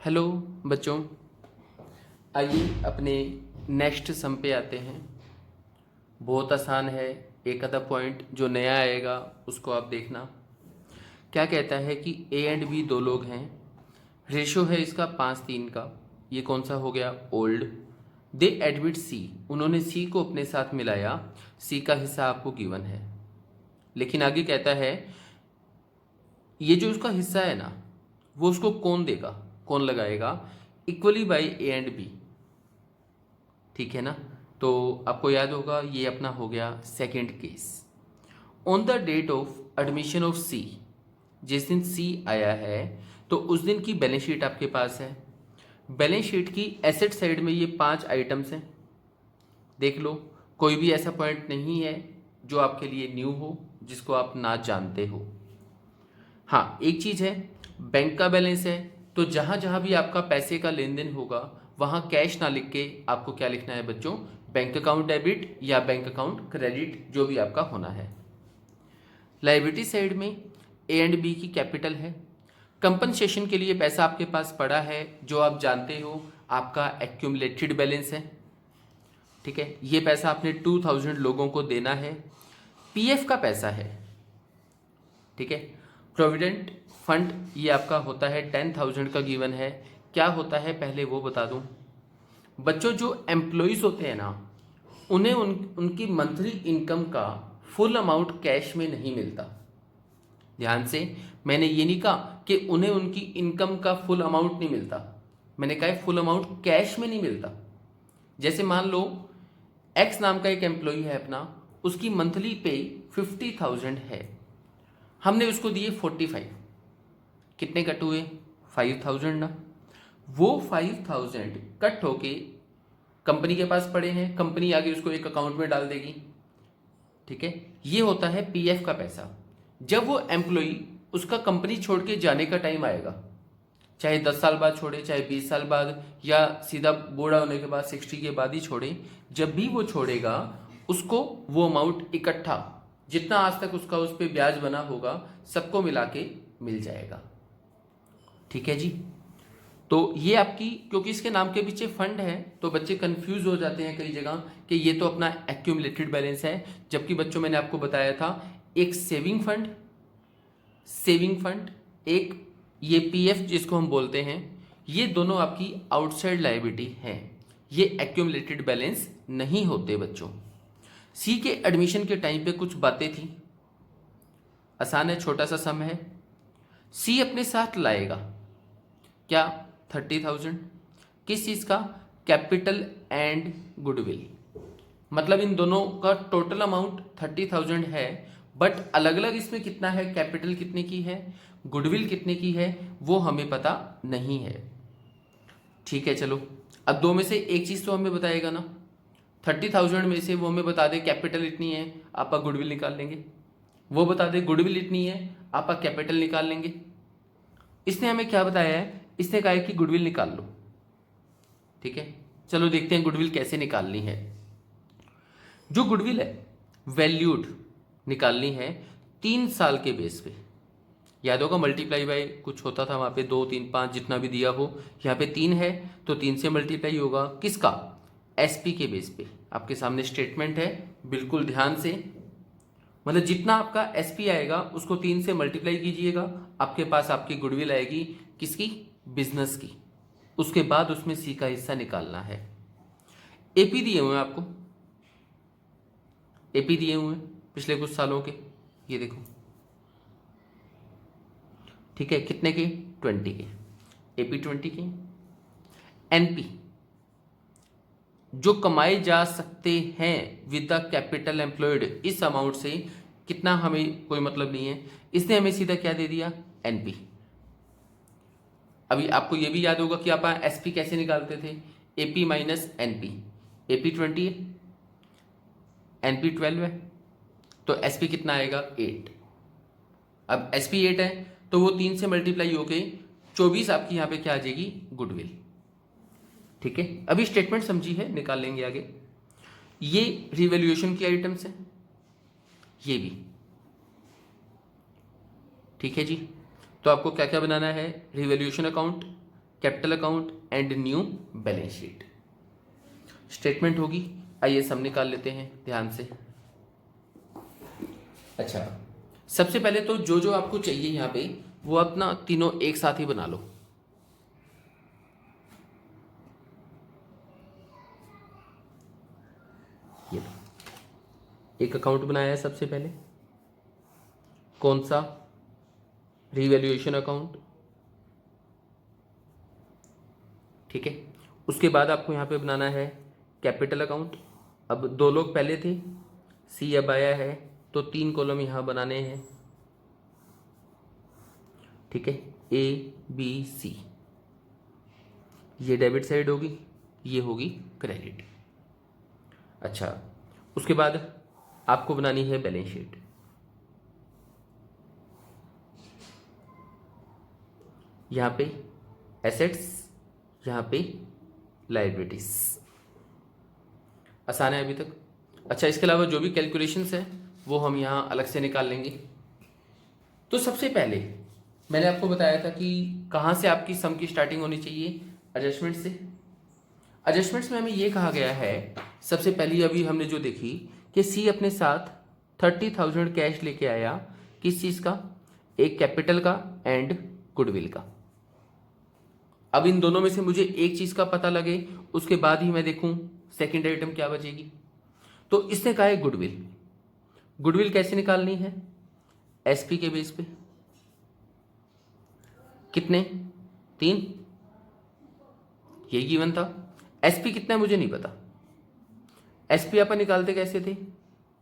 Hello बच्चों, आइए अपने नेक्स्ट सम पे आते हैं। बहुत आसान है। एक आधा पॉइंट जो नया आएगा उसको आप देखना। क्या कहता है कि ए एंड बी दो लोग हैं, रेशो है इसका 5:3 का। ये कौन सा हो गया? ओल्ड। दे एडमिट सी, उन्होंने सी को अपने साथ मिलाया। सी का हिस्सा आपको गिवन है, लेकिन आगे कहता है ये जो उसका हिस्सा है ना, वो उसको कौन देगा, कौन लगाएगा? Equally by A and B. ठीक है ना? तो आपको याद होगा ये अपना हो गया second case. On the date of admission of C, जिस दिन सी आया है तो उस दिन की बैलेंस शीट आपके पास है। बैलेंस शीट की एसेट साइड में ये 5 आइटम्स हैं, देख लो। कोई भी ऐसा पॉइंट नहीं है जो आपके लिए न्यू हो, जिसको आप ना जानते हो। हाँ, एक चीज है, बैंक का बैलेंस है तो जहां जहां भी आपका पैसे का लेन देन होगा वहां कैश ना लिख के आपको क्या लिखना है बच्चों? बैंक अकाउंट डेबिट या बैंक अकाउंट क्रेडिट, जो भी आपका होना है। लायबिलिटी साइड में ए एंड बी की कैपिटल है। कंपनसेशन के लिए पैसा आपके पास पड़ा है, जो आप जानते हो आपका एक्यूमुलेटेड बैलेंस है। ठीक है, ये पैसा आपने 2000 लोगों को देना है। पीएफ का पैसा है। ठीक है, प्रोविडेंट फंड ये आपका होता है 10,000 का गिवन है। क्या होता है पहले वो बता दूं बच्चों। जो एम्प्लॉयज़ होते हैं ना, उन्हें उनकी मंथली इनकम का फुल अमाउंट कैश में नहीं मिलता। ध्यान से, मैंने ये नहीं कहा कि उन्हें उनकी इनकम का फुल अमाउंट नहीं मिलता, मैंने कहा फुल अमाउंट कैश में नहीं मिलता। जैसे मान लो एक्स नाम का एक एम्प्लॉय है अपना, उसकी मंथली पे 50,000 है, हमने उसको दिए 45। कितने कट हुए? 5,000 ना। वो 5,000 कट होके कंपनी के पास पड़े हैं, कंपनी आगे उसको एक अकाउंट में डाल देगी। ठीक है, ये होता है पीएफ का पैसा। जब वो एम्प्लॉय उसका कंपनी छोड़ के जाने का टाइम आएगा, चाहे 10 साल बाद छोड़े, चाहे 20 साल बाद, या सीधा बूढ़ा होने के बाद 60 के बाद ही छोड़े, जब भी वो छोड़ेगा उसको वो अमाउंट इकट्ठा, जितना आज तक उसका उस पर ब्याज बना होगा, सबको मिला के मिल जाएगा। ठीक है जी। तो ये आपकी, क्योंकि इसके नाम के पीछे फंड है तो बच्चे कंफ्यूज हो जाते हैं कई जगह कि ये तो अपना एक्यूमुलेटेड बैलेंस है, जबकि बच्चों मैंने आपको बताया था एक सेविंग फंड, एक ये पीएफ जिसको हम बोलते हैं, ये दोनों आपकी आउटसाइड लायबिलिटी हैं, ये एक्यूमुलेटेड बैलेंस नहीं होते बच्चों। सी के एडमिशन के टाइम पे कुछ बातें थी, आसान है, छोटा सा सम है। सी अपने साथ लाएगा क्या? 30,000। किस चीज़ का? Capital and goodwill. मतलब इन दोनों का टोटल अमाउंट 30,000 है, बट अलग अलग इसमें कितना है, कैपिटल कितने की है, गुडविल कितने की है, वो हमें पता नहीं है। ठीक है, चलो अब दो में से एक चीज़ तो हमें बताएगा ना। 30,000 में से वो हमें बता दे कैपिटल इतनी है, आपका गुडविल निकाल लेंगे। वो बता दे गुडविल इतनी है, आपका कैपिटल निकाल लेंगे। इसने हमें क्या बताया है? इसने कहा है कि गुडविल निकाल लो। ठीक है, चलो देखते हैं गुडविल कैसे निकालनी है। जो गुडविल है वैल्यूड निकालनी है 3 साल के बेस पे। याद होगा मल्टीप्लाई बाय कुछ होता था वहां पे, 2 3 5 जितना भी दिया हो, यहाँ पे 3 है तो 3 से मल्टीप्लाई होगा। किसका? एसपी के बेस पे। आपके सामने स्टेटमेंट है, बिल्कुल ध्यान से। मतलब जितना आपका एसपी आएगा उसको 3 से मल्टीप्लाई कीजिएगा, आपके पास आपकी गुडविल आएगी। किसकी? बिजनेस की। उसके बाद उसमें सी का हिस्सा निकालना है। एपी दिए हुए हैं आपको, एपी दिए हुए हैं पिछले कुछ सालों के, ये देखो। ठीक है, कितने के? 20 के। एपी 20 के। एनपी जो कमाए जा सकते हैं विद द कैपिटल एम्प्लॉयड, इस अमाउंट से कितना हमें कोई मतलब नहीं है, इसने हमें सीधा क्या दे दिया? एनपी। अभी आपको यह भी याद होगा कि आप एसपी कैसे निकालते थे? AP minus NP. एपी 20 है, एनपी 12 है, तो एसपी कितना आएगा? 8। अब एसपी 8 है तो वो 3 से मल्टीप्लाई होके 24 आपकी यहाँ पे क्या आ जाएगी? गुडविल। ठीक है, अभी स्टेटमेंट समझी है, निकाल लेंगे आगे। ये रिवैल्यूएशन की आइटम्स है, ये भी। ठीक है जी, तो आपको क्या क्या बनाना है? Revaluation account, capital account and new balance sheet statement होगी। आइए सब निकाल लेते हैं ध्यान से। अच्छा, सबसे पहले तो जो जो आपको चाहिए यहाँ पे वो अपना तीनों एक साथ ही बना लो। ये एक अकाउंट बनाया है सबसे पहले, कौन सा? रीवैल्यूएशन अकाउंट, ठीक है। उसके बाद आपको यहाँ पे बनाना है कैपिटल अकाउंट। अब दो लोग पहले थे, सी अब आया है तो 3 कॉलम यहाँ बनाने हैं, ठीक है, ए बी सी। ये डेबिट साइड होगी, ये होगी क्रेडिट। अच्छा, उसके बाद आपको बनानी है बैलेंस शीट। यहाँ पे एसेट्स, यहाँ पे लायबिलिटीज। आसान है अभी तक। अच्छा, इसके अलावा जो भी कैलकुलेशंस है वो हम यहाँ अलग से निकाल लेंगे। तो सबसे पहले मैंने आपको बताया था कि कहाँ से आपकी सम की स्टार्टिंग होनी चाहिए, एडजस्टमेंट से। एडजस्टमेंट्स में हमें ये कहा गया है, सबसे पहली अभी हमने जो देखी कि सी अपने साथ 30,000 कैश लेके आया, किस चीज़ का? एक कैपिटल का एंड गुडविल का। अब इन दोनों में से मुझे एक चीज़ का पता लगे, उसके बाद ही मैं देखूं सेकेंड आइटम क्या बचेगी। तो इसने कहा है गुडविल। गुडविल कैसे निकालनी है? एसपी के बेस पे। कितने? 3, ये गिवन था। एसपी कितना है मुझे नहीं पता। एसपी अपन निकालते कैसे थे?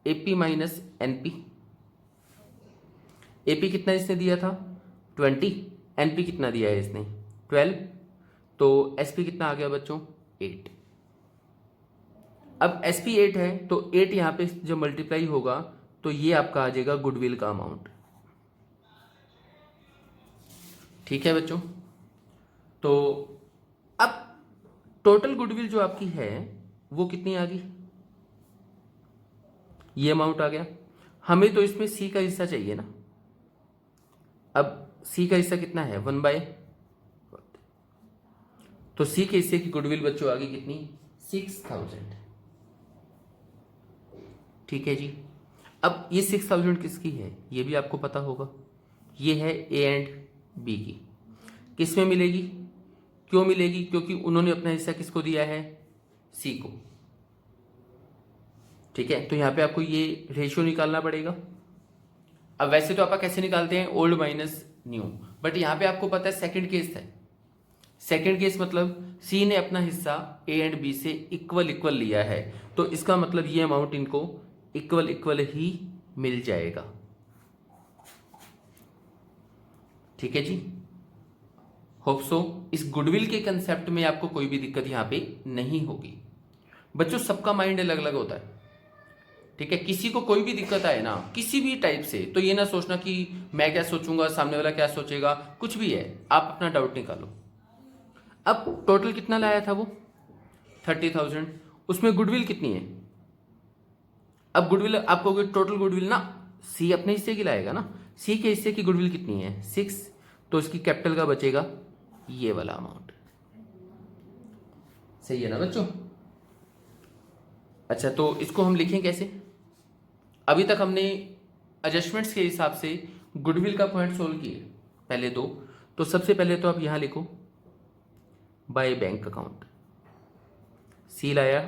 AP minus NP. एपी कितना इसने दिया था? 20। एनपी कितना दिया है इसने? 12। तो एसपी कितना आ गया बच्चों? 8। अब एसपी 8 है तो 8 यहां पे जब मल्टीप्लाई होगा तो ये आपका आ जाएगा गुडविल का अमाउंट, ठीक है बच्चों। तो अब टोटल गुडविल जो आपकी है वो कितनी आ गई? ये अमाउंट आ गया। हमें तो इसमें सी का हिस्सा चाहिए ना। अब सी का हिस्सा कितना है? 1/। तो सी के हिस्से की गुडविल बच्चों आ गई कितनी? 6,000, ठीक है जी। अब ये 6,000 किसकी है ये भी आपको पता होगा। ये है ए एंड बी की। किस में मिलेगी? क्यों मिलेगी? क्योंकि उन्होंने अपना हिस्सा किसको दिया है? सी को, ठीक है। तो यहां पे आपको ये रेशियो निकालना पड़ेगा। अब वैसे तो आप कैसे निकालते हैं? ओल्ड माइनस न्यू, बट यहां पे आपको पता है सेकंड केस है। सेकंड केस मतलब सी ने अपना हिस्सा ए एंड बी से इक्वल इक्वल लिया है, तो इसका मतलब ये अमाउंट इनको इक्वल इक्वल ही मिल जाएगा, ठीक है जी। होप सो इस गुडविल के कंसेप्ट में आपको कोई भी दिक्कत यहां पे नहीं होगी। बच्चों सबका माइंड अलग अलग होता है, ठीक है। किसी को कोई भी दिक्कत आए ना किसी भी टाइप से, तो ये ना सोचना कि मैं क्या सोचूंगा, सामने वाला क्या सोचेगा, कुछ भी है, आप अपना डाउट निकालो। अब टोटल कितना लाया था वो? 30,000। उसमें गुडविल कितनी है? अब गुडविल आपको टोटल गुडविल ना सी अपने हिस्से की लाएगा ना, सी के हिस्से की गुडविल कितनी है? 6। तो इसकी कैपिटल का बचेगा ये वाला अमाउंट, सही है ना बच्चों? अच्छा, तो इसको हम लिखें कैसे? अभी तक हमने एडजस्टमेंट्स के हिसाब से गुडविल का पॉइंट सोल्व किए पहले दो। तो सबसे पहले तो आप यहां लिखो बाय बैंक अकाउंट, सी लाया।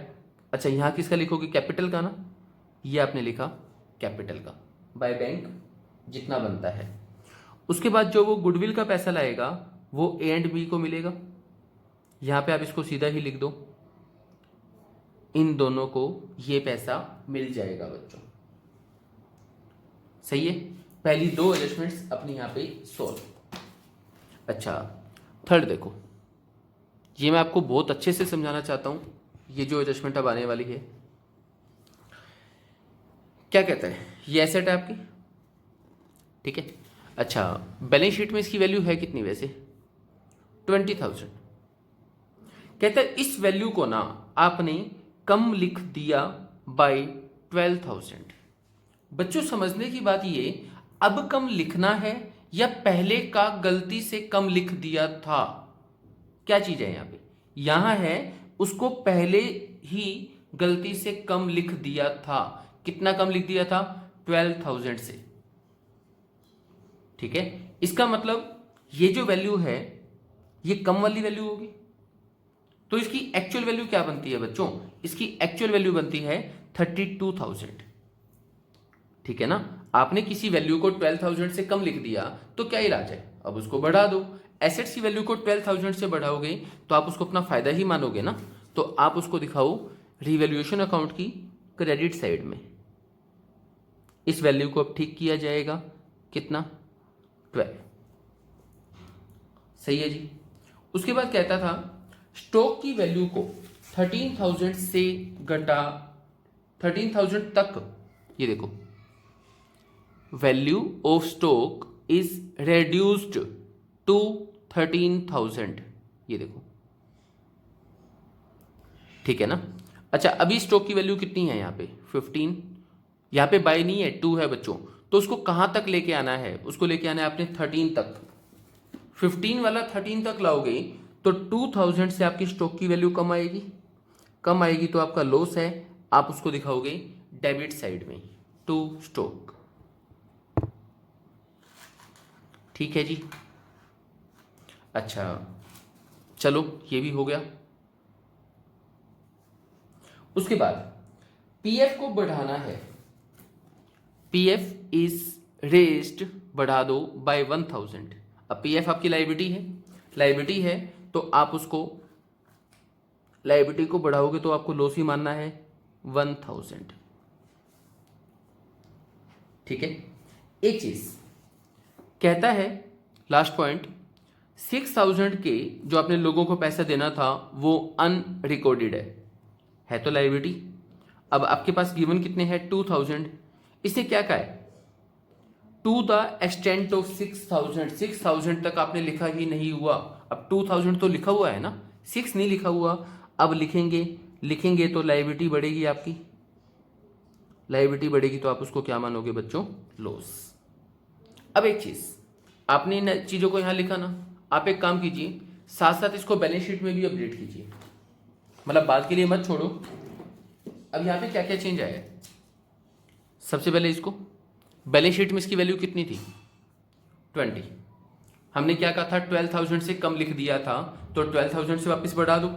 अच्छा, यहां किसका लिखोगे? कैपिटल का ना, ये आपने लिखा कैपिटल का बाय बैंक जितना बनता है। उसके बाद जो वो गुडविल का पैसा लाएगा वो ए एंड बी को मिलेगा। यहां पे आप इसको सीधा ही लिख दो, इन दोनों को ये पैसा मिल जाएगा बच्चों, सही है। पहली दो एडजस्टमेंट्स अपनी यहां पे सोल्व। अच्छा, थर्ड देखो, ये मैं आपको बहुत अच्छे से समझाना चाहता हूं। ये जो एडजस्टमेंट अब आने वाली है, क्या कहता है? ये एसेट है आपकी, ठीक है। अच्छा, बैलेंस शीट में इसकी वैल्यू है कितनी वैसे? 20,000। कहता है इस वैल्यू को ना आपने कम लिख दिया बाय 12,000। बच्चों समझने की बात ये, अब कम लिखना है या पहले का गलती से कम लिख दिया था? क्या चीज है यहाँ पे, यहाँ है उसको पहले ही गलती से कम लिख दिया था। कितना कम लिख दिया था? 12,000 से। ठीक है, इसका मतलब ये जो वैल्यू है ये कम वाली वैल्यू होगी, तो इसकी एक्चुअल वैल्यू क्या बनती है बच्चों? इसकी एक्चुअल वैल्यू बनती है 32,000। ठीक है ना, आपने किसी वैल्यू को 12,000 से कम लिख दिया तो क्या इलाज है, अब उसको बढ़ा दो। एसेट्स की वैल्यू को 12,000 से बढ़ाओगे तो आप उसको अपना फायदा ही मानोगे ना, तो आप उसको दिखाओ रिवैल्यूएशन अकाउंट की क्रेडिट साइड में। इस वैल्यू को अब ठीक किया जाएगा, कितना? 12। सही है जी। उसके बाद कहता था स्टॉक की वैल्यू को 13,000 से घटा 13,000 तक, ये देखो, value of stock is reduced to 13,000, ये देखो। ठीक है ना। अच्छा, अभी स्टॉक की वैल्यू कितनी है यहाँ पे? 15। यहाँ पे बाय नहीं है, 2 है बच्चों, तो उसको कहाँ तक लेके आना है? उसको लेके आना है आपने 13 तक। 15 वाला 13 तक लाओगे तो 2,000 से आपकी स्टॉक की वैल्यू कम आएगी, कम आएगी तो आपका लॉस है, आप उसको दिखाओगे डेबिट साइड में, टू स्टॉक। ठीक है जी। अच्छा चलो, ये भी हो गया। उसके बाद पीएफ को बढ़ाना है, पीएफ इज रेज्ड, बढ़ा दो बाय 1,000। अब पीएफ आपकी लाइबिलिटी है तो आप उसको लाइबिलिटी को बढ़ाओगे तो आपको लॉस ही मानना है 1,000। ठीक है। एक चीज कहता है, लास्ट पॉइंट, 6,000 के जो आपने लोगों को पैसा देना था वो अनरिकॉर्डेड है तो लाइबिलिटी। अब आपके पास गिवन कितने हैं? 2,000। इसने क्या कहा है? To the extent of 6,000। 6,000 तक आपने लिखा ही नहीं हुआ, अब 2,000 तो लिखा हुआ है ना, 6 नहीं लिखा हुआ। अब लिखेंगे तो लाइबिलिटी बढ़ेगी आपकी, लाइबिलिटी बढ़ेगी तो आप उसको क्या मानोगे बच्चों? लॉस। अब एक चीज, आपने इन चीजों को यहां लिखा ना, आप एक काम कीजिए, साथ साथ इसको बैलेंस शीट में भी अपडेट कीजिए, मतलब बात के लिए मत छोड़ो। अब यहां पे क्या क्या चेंज आया है? सबसे पहले इसको बैलेंस शीट में इसकी वैल्यू कितनी थी? 20। हमने क्या कहा था? 12,000 से कम लिख दिया था, तो 12,000 से वापस बढ़ा दो।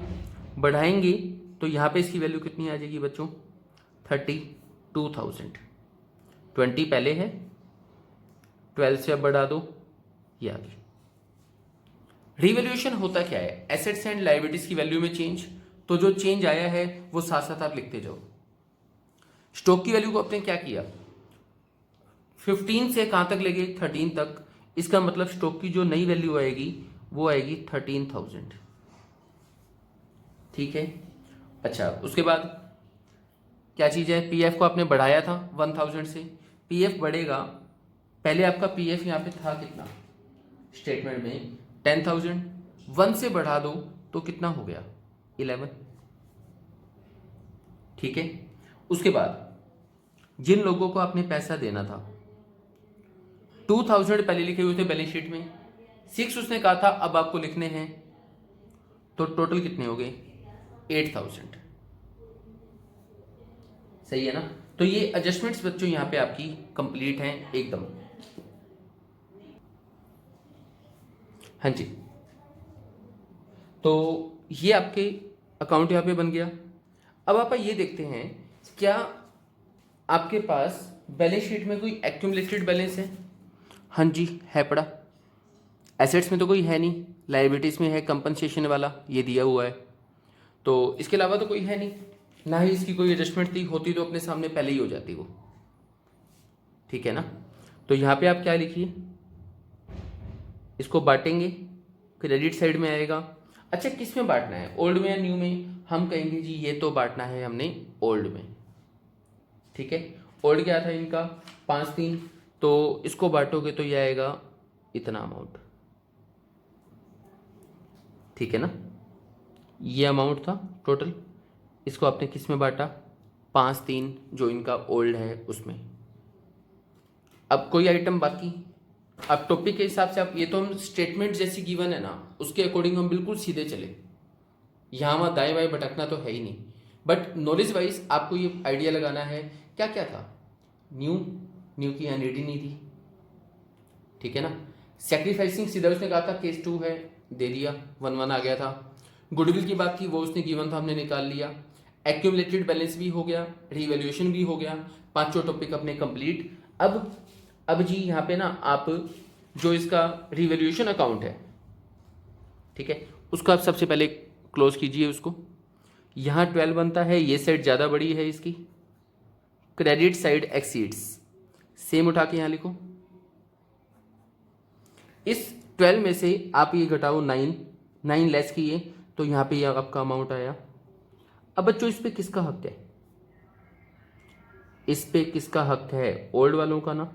बढ़ाएंगे तो यहाँ पे इसकी वैल्यू कितनी आ जाएगी बच्चों? 32,000। 20 पहले है, 12 से अब बढ़ा दो, ये आ गई। रिवैल्यूएशन होता क्या है? एसेट्स एंड लायबिलिटीज की वैल्यू में चेंज, तो जो चेंज आया है वो साथ साथ आप लिखते जाओ। स्टॉक की वैल्यू को आपने क्या किया? 15 से कहां तक ले गए? 13 तक। इसका मतलब स्टॉक की जो नई वैल्यू आएगी वो आएगी 13,000। ठीक है। अच्छा, उसके बाद क्या चीज है? पीएफ को आपने बढ़ाया था 1,000 से, पीएफ बढ़ेगा। पहले आपका पीएफ यहां पे था कितना स्टेटमेंट में? 10,000। 1 से बढ़ा दो तो कितना हो गया? 11। ठीक है। उसके बाद जिन लोगों को आपने पैसा देना था, 2,000 पहले लिखे हुए थे बैलेंस शीट में, 6 उसने कहा था अब आपको लिखने हैं, तो टोटल कितने हो गए? 8,000। सही है ना। तो ये एडजस्टमेंट्स बच्चों यहां पे आपकी कंप्लीट हैं एकदम। हाँ जी, तो ये आपके अकाउंट यहां पे बन गया। अब आप ये देखते हैं, क्या आपके पास बैलेंस शीट में कोई एक्यूमुलेटेड बैलेंस है? हाँ जी, है पड़ा। एसेट्स में तो कोई है नहीं, लायबिलिटीज में है कंपनसेशन वाला, ये दिया हुआ है, तो इसके अलावा तो कोई है नहीं, ना ही इसकी कोई एडजस्टमेंट थी, होती तो अपने सामने पहले ही हो जाती वो। ठीक है ना। तो यहाँ पे आप क्या लिखिए, इसको बांटेंगे, क्रेडिट साइड में आएगा। अच्छा, किस में बांटना है, ओल्ड में या न्यू में? हम कहेंगे जी ये तो बांटना है हमने ओल्ड में। ठीक है। ओल्ड क्या था इनका? 5,3, तो इसको बांटोगे तो ये आएगा इतना अमाउंट। ठीक है ना, ये अमाउंट था टोटल, इसको आपने किस में बांटा? 5,3 जो इनका ओल्ड है उसमें। अब कोई आइटम बाकी? अब टॉपिक के हिसाब से आप ये तो हम स्टेटमेंट जैसी गिवन है ना उसके अकॉर्डिंग हम बिल्कुल सीधे चले, यहाँ वहाँ दाएं बाएं भटकना तो है ही नहीं। बट नॉलेज वाइज आपको ये आइडिया लगाना है क्या क्या था। न्यू, न्यू की यहाँ नीड ही नहीं थी, ठीक है ना। सेक्रीफाइसिंग सीधा उसने कहा था केस 2 है, दे दिया, 1-1 आ गया था। गुडविल की बात थी वो उसने गिवन था, हमने निकाल लिया। एक्यूमुलेटेड बैलेंस भी हो गया, रीवैल्यूएशन भी हो गया, पांचों टॉपिक अपने कंप्लीट। अब जी यहाँ पे ना आप जो इसका रिवैल्यूएशन अकाउंट है, ठीक है, उसको आप सबसे पहले क्लोज कीजिए उसको। यहाँ 12 बनता है, ये साइड ज़्यादा बड़ी है इसकी, क्रेडिट साइड एक्सीड्स, सेम उठा के यहाँ लिखो। इस 12 में से आप ये घटाओ 9 लेस किए तो यहाँ पे ये आपका अमाउंट आया। अब बच्चों इस पे किसका हक है, इस पे किसका हक है, ओल्ड वालों का ना।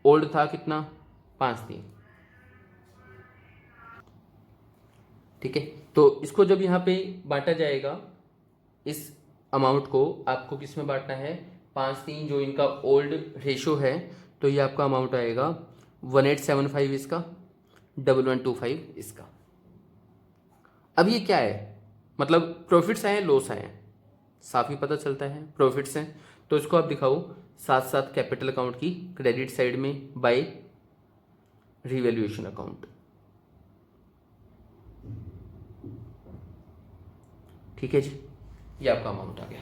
ओल्ड था कितना, 5-3, ठीक है। तो इसको जब यहाँ पे बांटा जाएगा, इस अमाउंट को आपको किस में बांटना है, 5-3 जो इनका ओल्ड रेशो है, तो ये आपका अमाउंट आएगा 1875 इसका, 1125 इसका। अब ये क्या है, मतलब प्रॉफिट्स आए हैं लॉस आए हैं, साफ ही पता चलता है प्रॉफिट्स हैं, तो इसको आप दिखाओ साथ साथ कैपिटल अकाउंट की क्रेडिट साइड में बाय रिवैल्यूएशन अकाउंट, ठीक है जी। ये आपका अमाउंट आ गया।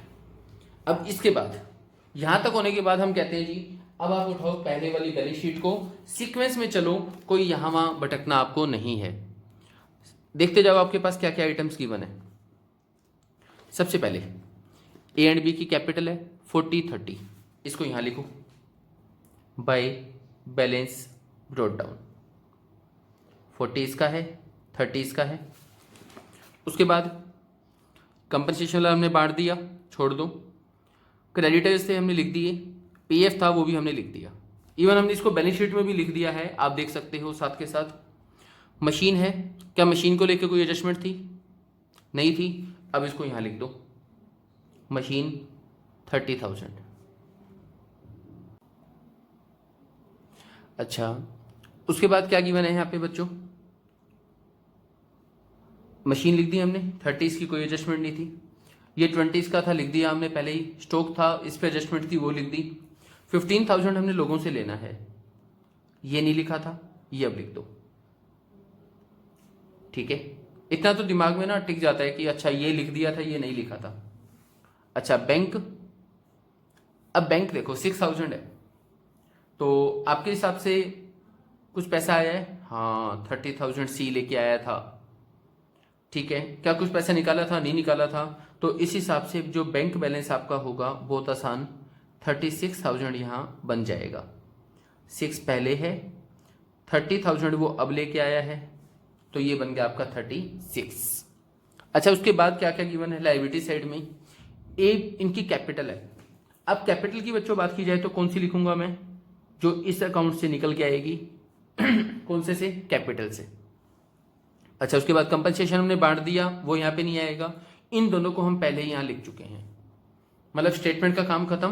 अब इसके बाद यहां तक होने के बाद हम कहते हैं जी अब आप उठाओ पहले वाली बैलेंस शीट को, सीक्वेंस में चलो, कोई यहां वहां भटकना आपको नहीं है। देखते जाओ आपके पास क्या क्या आइटम्स गिवन है। सबसे पहले ए एंड बी की कैपिटल है 40-30, इसको यहां लिखो बाय बैलेंस ब्रॉट डाउन। 40 इसका है, 30 इसका है। उसके बाद कंपनसेशन वाला हमने बांट दिया, छोड़ दो। क्रेडिटर्स से हमने लिख दिए, पीएफ था वो भी हमने लिख दिया, इवन हमने इसको बैलेंस शीट में भी लिख दिया है, आप देख सकते हो साथ के साथ। मशीन है, क्या मशीन को लेकर कोई एडजस्टमेंट थी, नहीं थी, अब इसको यहां लिख दो मशीन 30,000। अच्छा, उसके बाद क्या गिवन है यहाँ पे बच्चों, मशीन लिख दी हमने, 30 की कोई एडजस्टमेंट नहीं थी। ये 20 का था, लिख दिया हमने पहले ही। स्टॉक था, इस पे एडजस्टमेंट थी, वो लिख दी। 15,000 हमने लोगों से लेना है, ये नहीं लिखा था, ये अब लिख दो, ठीक है। इतना तो दिमाग में ना टिक जाता है कि अच्छा ये लिख दिया था, ये नहीं लिखा था। अच्छा बैंक, अब बैंक देखो 6,000 है, तो आपके हिसाब से कुछ पैसा आया है, हाँ 30,000 सी लेके आया था, ठीक है। क्या कुछ पैसा निकाला था, नहीं निकाला था, तो इस हिसाब से जो बैंक बैलेंस आपका होगा बहुत आसान, 36,000 यहाँ बन जाएगा। 6 पहले है, 30,000 वो अब लेके आया है, तो ये बन गया आपका 36। अच्छा, उसके बाद क्या क्या गिवन है लायबिलिटी साइड में, ए इनकी कैपिटल है। अब कैपिटल की बच्चों बात की जाए तो कौन सी लिखूंगा मैं, जो इस अकाउंट से निकल के आएगी कौन से कैपिटल से। अच्छा, उसके बाद कंपनसेशन हमने बांट दिया, वो यहाँ पे नहीं आएगा, इन दोनों को हम पहले ही यहाँ लिख चुके हैं, मतलब स्टेटमेंट का काम खत्म।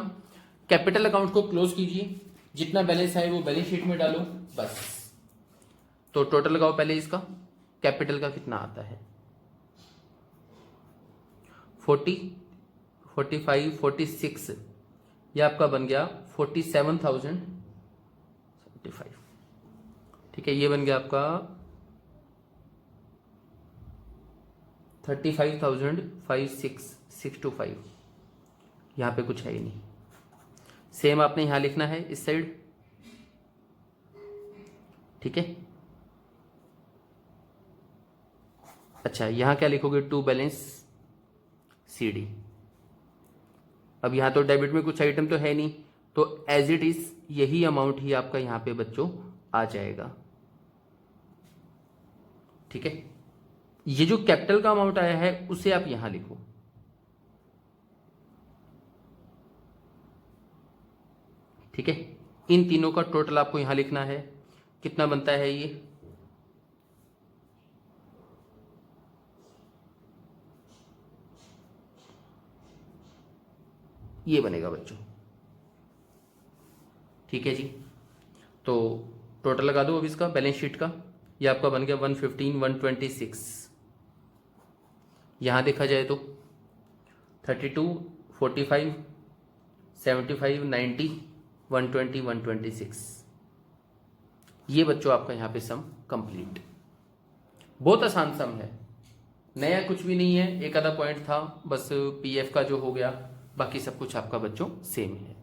कैपिटल अकाउंट को क्लोज कीजिए, जितना बैलेंस है वो बैलेंस शीट में डालो बस। तो टोटल लगाओ पहले इसका, कैपिटल का कितना आता है, 40, 45, 46, ये आपका बन गया 47,075, ठीक है। ये बन गया आपका 35,565, यहाँ पे कुछ है ही नहीं। सेम आपने यहाँ लिखना है इस साइड, ठीक है। अच्छा, यहाँ क्या लिखोगे, टू बैलेंस CD। अब यहाँ तो डेबिट में कुछ आइटम तो है नहीं, तो एज इट इज यही अमाउंट ही आपका यहाँ पे बच्चों आ जाएगा, ठीक है। ये जो कैपिटल का अमाउंट आया है उसे आप यहां लिखो, ठीक है। इन तीनों का टोटल आपको यहां लिखना है, कितना बनता है ये बनेगा बच्चों, ठीक है जी। तो टोटल लगा दो अब इसका बैलेंस शीट का। ये आपका बन गया 115 126। यहाँ देखा जाए तो 32 45 75 90 120 126। ये बच्चों आपका यहाँ पे सम कंप्लीट। बहुत आसान सम है, नया कुछ भी नहीं है, एक आधा पॉइंट था बस पीएफ का जो हो गया, बाकी सब कुछ आपका बच्चों सेम है।